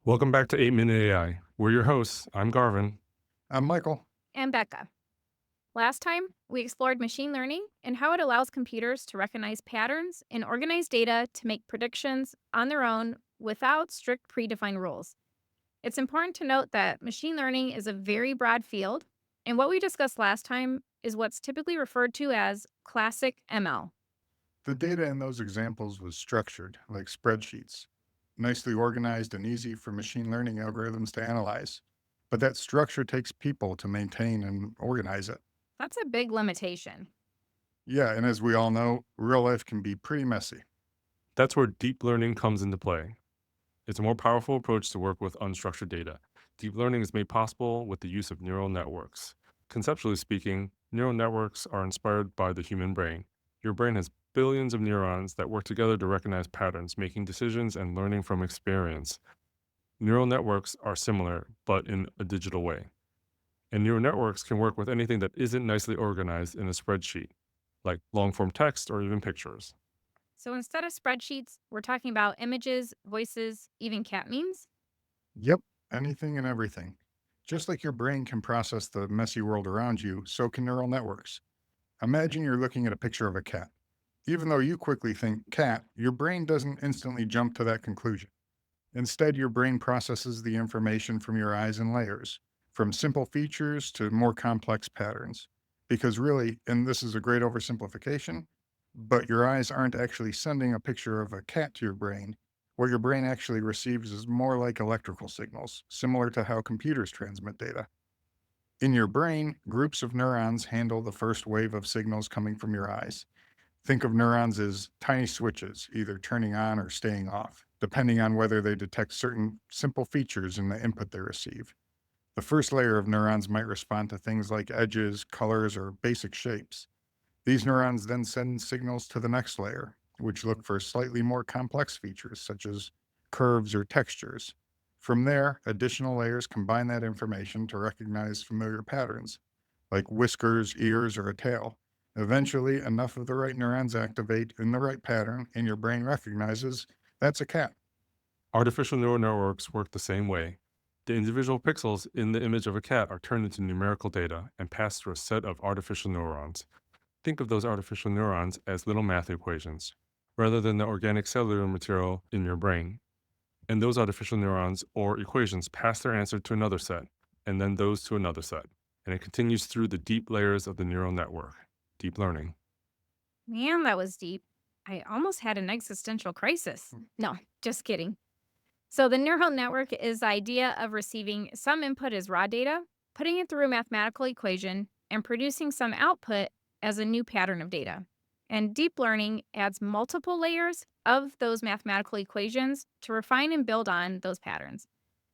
Welcome back to 8 Minute AI. We're your hosts. I'm Garvin. I'm Michael. And Becca. Last time, we explored machine learning and how it allows computers to recognize patterns and organize data to make predictions on their own without strict predefined rules. It's important to note that machine learning is a very broad field, and what we discussed last time is what's typically referred to as classic ML. The data in those examples was structured, like spreadsheets, nicely organized and easy for machine learning algorithms to analyze. But that structure takes people to maintain and organize it. That's a big limitation. Yeah, and as we all know, real life can be pretty messy. That's where deep learning comes into play. It's a more powerful approach to work with unstructured data. Deep learning is made possible with the use of neural networks. Conceptually speaking, neural networks are inspired by the human brain. Your brain has billions of neurons that work together to recognize patterns, making decisions, and learning from experience. Neural networks are similar, but in a digital way. And neural networks can work with anything that isn't nicely organized in a spreadsheet, like long form text or even pictures. So instead of spreadsheets, we're talking about images, voices, even cat memes. Yep, anything and everything. Just like your brain can process the messy world around you, so can neural networks. Imagine you're looking at a picture of a cat. Even though you quickly think cat, your brain doesn't instantly jump to that conclusion. Instead, your brain processes the information from your eyes in layers, from simple features to more complex patterns. Because really, and this is a great oversimplification, but your eyes aren't actually sending a picture of a cat to your brain. What your brain actually receives is more like electrical signals, similar to how computers transmit data. In your brain, groups of neurons handle the first wave of signals coming from your eyes. Think of neurons as tiny switches, either turning on or staying off, depending on whether they detect certain simple features in the input they receive. The first layer of neurons might respond to things like edges, colors, or basic shapes. These neurons then send signals to the next layer, which look for slightly more complex features such as curves or textures. From there, additional layers combine that information to recognize familiar patterns, like whiskers, ears, or a tail. Eventually, enough of the right neurons activate in the right pattern, and your brain recognizes that's a cat. Artificial neural networks work the same way. The individual pixels in the image of a cat are turned into numerical data and passed through a set of artificial neurons. Think of those artificial neurons as little math equations, rather than the organic cellular material in your brain. And those artificial neurons or equations pass their answer to another set, and then those to another set. And it continues through the deep layers of the neural network. Deep learning. Man, that was deep. I almost had an existential crisis. No, just kidding. So, the neural network is the idea of receiving some input as raw data, putting it through a mathematical equation, and producing some output as a new pattern of data. And deep learning adds multiple layers of those mathematical equations to refine and build on those patterns.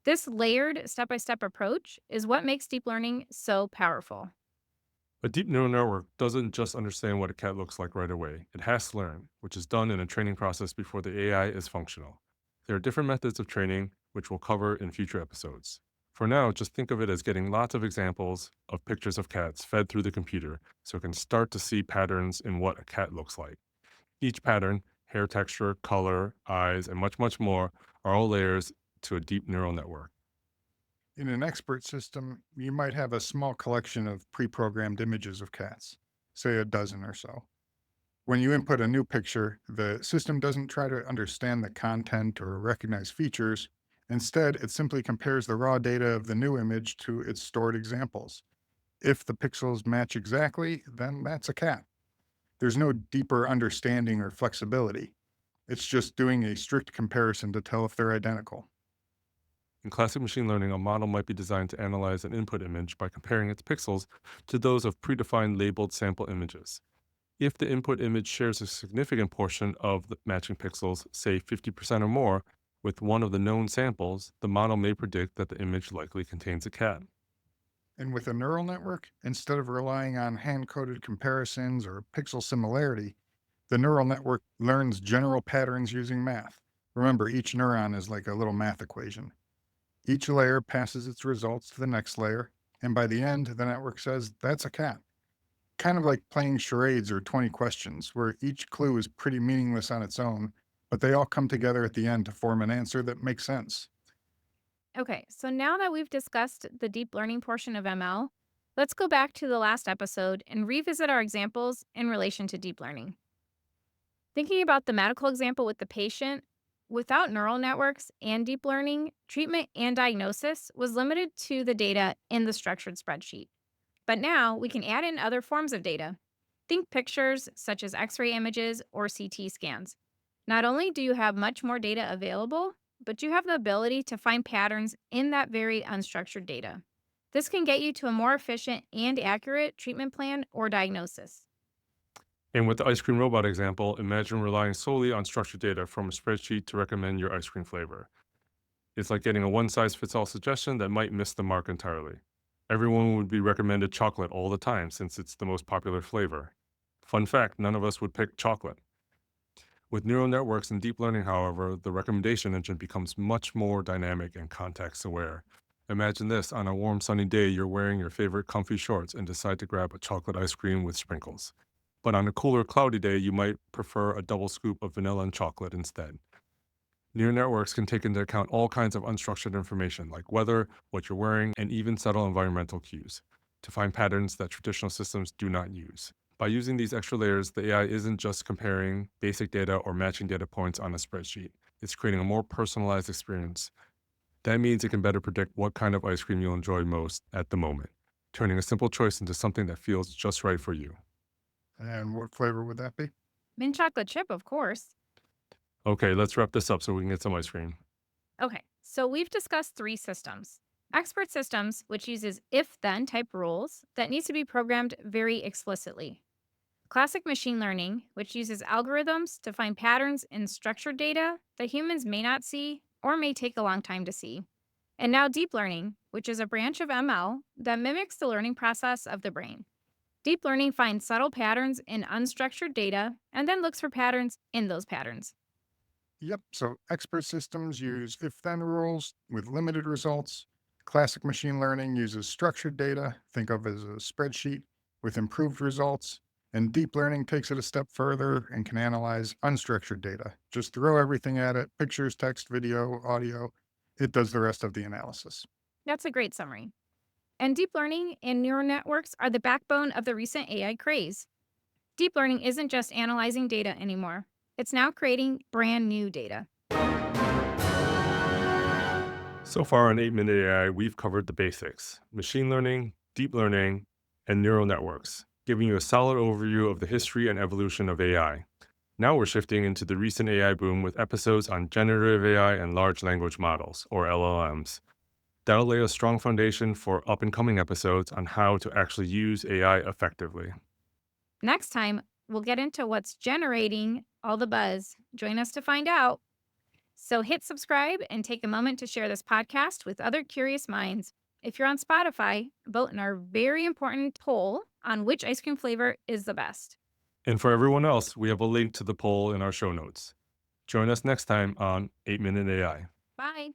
This layered step by step approach is what makes deep learning so powerful. A deep neural network doesn't just understand what a cat looks like right away. It has to learn, which is done in a training process before the AI is functional. There are different methods of training, which we'll cover in future episodes. For now, just think of it as getting lots of examples of pictures of cats fed through the computer so it can start to see patterns in what a cat looks like. Each pattern, hair texture, color, eyes, and much, much more, are all layers to a deep neural network. In an expert system, you might have a small collection of pre programmed images of cats, say a dozen or so. When you input a new picture, the system doesn't try to understand the content or recognize features. Instead, it simply compares the raw data of the new image to its stored examples. If the pixels match exactly, then that's a cat. There's no deeper understanding or flexibility. It's just doing a strict comparison to tell if they're identical. In classic machine learning, a model might be designed to analyze an input image by comparing its pixels to those of predefined labeled sample images. If the input image shares a significant portion of the matching pixels, say 50% or more, with one of the known samples, the model may predict that the image likely contains a cat. And with a neural network, instead of relying on hand coded comparisons or pixel similarity, the neural network learns general patterns using math. Remember, each neuron is like a little math equation. Each layer passes its results to the next layer, and by the end, the network says, that's a cat. Kind of like playing charades or 20 questions, where each clue is pretty meaningless on its own, but they all come together at the end to form an answer that makes sense. Okay, so now that we've discussed the deep learning portion of ML, let's go back to the last episode and revisit our examples in relation to deep learning. Thinking about the medical example with the patient, without neural networks and deep learning, treatment and diagnosis was limited to the data in the structured spreadsheet. But now we can add in other forms of data. Think pictures such as X ray images or CT scans. Not only do you have much more data available, but you have the ability to find patterns in that very unstructured data. This can get you to a more efficient and accurate treatment plan or diagnosis. And with the ice cream robot example, imagine relying solely on structured data from a spreadsheet to recommend your ice cream flavor. It's like getting a one size fits all suggestion that might miss the mark entirely. Everyone would be recommended chocolate all the time since it's the most popular flavor. Fun fact, none of us would pick chocolate. With neural networks and deep learning, however, the recommendation engine becomes much more dynamic and context aware. Imagine this: on a warm, sunny day, you're wearing your favorite comfy shorts and decide to grab a chocolate ice cream with sprinkles. But on a cooler, cloudy day, you might prefer a double scoop of vanilla and chocolate instead. Neural networks can take into account all kinds of unstructured information like weather, what you're wearing, and even subtle environmental cues to find patterns that traditional systems do not use. By using these extra layers, the AI isn't just comparing basic data or matching data points on a spreadsheet. It's creating a more personalized experience. That means it can better predict what kind of ice cream you'll enjoy most at the moment, turning a simple choice into something that feels just right for you. And what flavor would that be? Mint chocolate chip, of course. Okay, let's wrap this up so we can get some ice cream. Okay, so we've discussed three systems. Expert systems, which uses if then type rules that needs to be programmed very explicitly. Classic machine learning, which uses algorithms to find patterns in structured data that humans may not see or may take a long time to see. And now deep learning, which is a branch of ML that mimics the learning process of the brain. Deep learning finds subtle patterns in unstructured data and then looks for patterns in those patterns. Yep. So expert systems use if then rules with limited results. Classic machine learning uses structured data, think of as a spreadsheet, with improved results. And deep learning takes it a step further and can analyze unstructured data. Just throw everything at it: pictures, text, video, audio. It does the rest of the analysis. That's a great summary. And deep learning and neural networks are the backbone of the recent AI craze. Deep learning isn't just analyzing data anymore, it's now creating brand new data. So far on 8-Minute AI, we've covered the basics: machine learning, deep learning, and neural networks, giving you a solid overview of the history and evolution of AI. Now we're shifting into the recent AI boom with episodes on generative AI and large language models, or LLMs. That'll lay a strong foundation for up and coming episodes on how to actually use AI effectively. Next time, we'll get into what's generating all the buzz. Join us to find out. So hit subscribe and take a moment to share this podcast with other curious minds. If you're on Spotify, vote in our very important poll on which ice cream flavor is the best. And for everyone else, we have a link to the poll in our show notes. Join us next time on 8-Minute AI. Bye.